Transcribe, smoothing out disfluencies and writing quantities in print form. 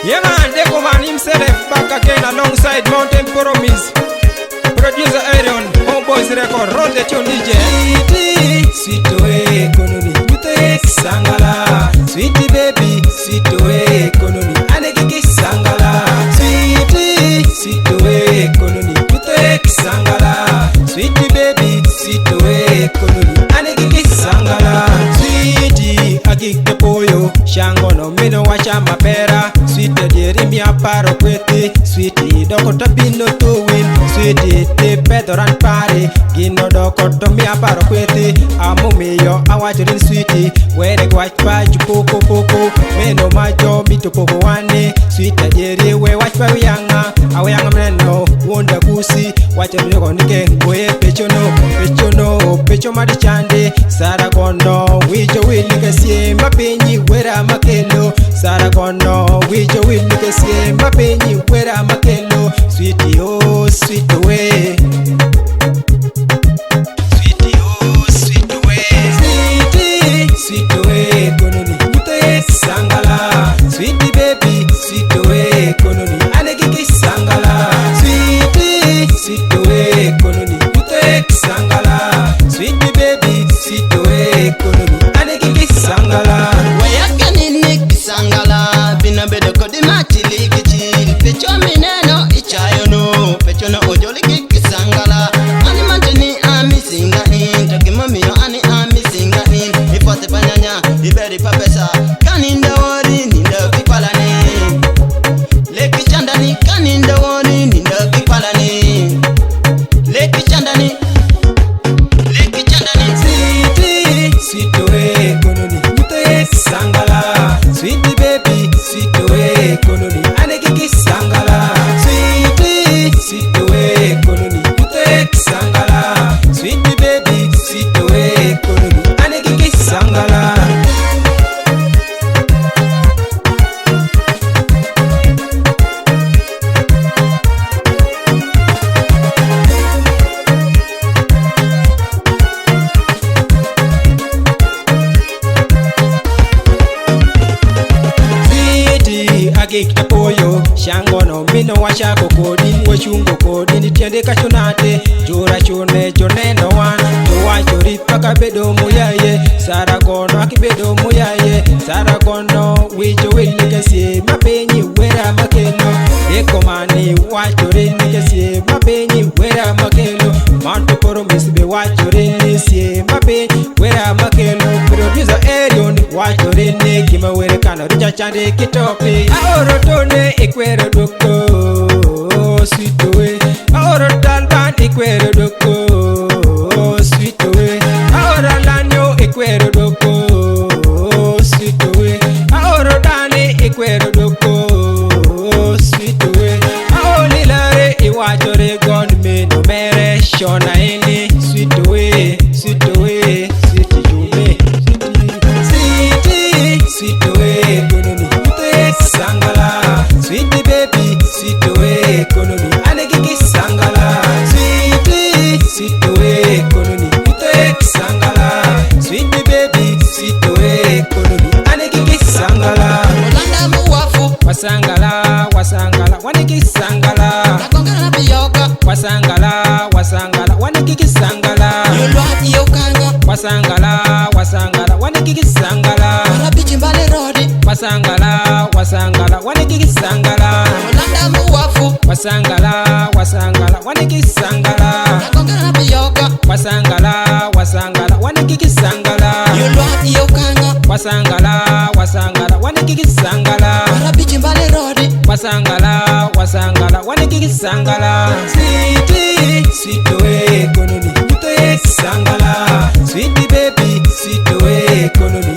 Yeah man, Deco Man himself back again alongside Mountain Promise. Producer Arion, Homeboys Record, roll the tune DJ. Sweet way, Kononi, Mute Sangala. Sweetie baby, sweet way, Kononi, Anegiki Sangala. Sweet way, Kononi, Mute Sangala. Sweetie baby, sweet way, Kononi, Anegiki Sangala. Sweetie, agik de poyo, shango no mino washa mapera. Sweetie dieri mi aparo kwete. Sweetie doko tapino to win. Sweetie te pedoran pare. Gino doko to mi aparo kwete. Amu miyo awajirin sweetie. Were gwach pa jupoko poko. Meno majo mito popo wane. Sweetie dieri we wach pa wiyanga. Awiyanga mneno wonda kusi. Wachirin yoko nike ngoye pecho madi chande. Sara kono wijo wilike siye mapenyi wera makelo. Sara kono wijo wilike siye mapenyi wera makelo. Sweetie oh sweet way. Sweetie oh sweet way. Sweet way kononi mute sangala. Sweetie baby sweet way kononi anegiki sangala. Sweet way kononi mute sangala. Sweetie baby sweet way kononi anegiki sangala. Sangala, bina bedo kodi machili kichili. Pecho mineno ichayo no, pecho no ojoli kiki sangala. Ani manjini ami singa in, taki mamiyo ani ami singa in. Ipote panyanya, iberi papesa, kaninda wori ninda kikwalani. Leki chandani, kaninda wori ninda kikwalani. Leki chandani. Sweet way kononi mute sangala. Sweetie baby sweet way kononi anegiki sangala. Sweet way kononi mute sangala. Sweetie baby sweet way kononi anegiki sangala. Agik de poyo, shango no mino washa kokodin, wachungo kodin, tiende kachunate, jura chune jone no wan, to wachori paka bedo muyaye, Saragono akibedo muyaye, Saragono wijo wilikasiye, mapenyi wera makelo, Deco Man wachori nikasiye, mapenyi wera makelo, Mountain Promise be wachori nisiye, mapenyi wera makelo, Producer Arion wachori nikima were kano richa chande kitopi. Aoro tone ikwero doko sweet way. Aoro talban ikwero doko sweet way. Aoro lanyo ikwero doko sweet way. Aoro dani ikwero doko sweet way. Aoli lare iwachore gon meno mere shona ini sweet way, sweet way, sweet jume. Sweet way kononi mute sangala. Sweetie baby sweet way kononi anegiki sangala. Sweet way kononi mute sangala. Sweetie baby sweet way kononi anegiki sangala. Olanda muwafu Wasangala wanegiki sangala. nakongana biyoka Wasangala wanegiki sangala. yulwati yokanga Wasangala wanegiki sangala. arabichi mbale rodi Wasangala wanegiki sangala. Olanda muwafu Wasangala wanegiki sangala. nakongana biyoka Wasangala wanegiki sangala. yulwati yokanga Wasangala wanegiki sangala. arabichi mbale rodi Wasangala wanegiki sangala. Sweet way kononi mute sangala. Sweetie baby sweet way kononi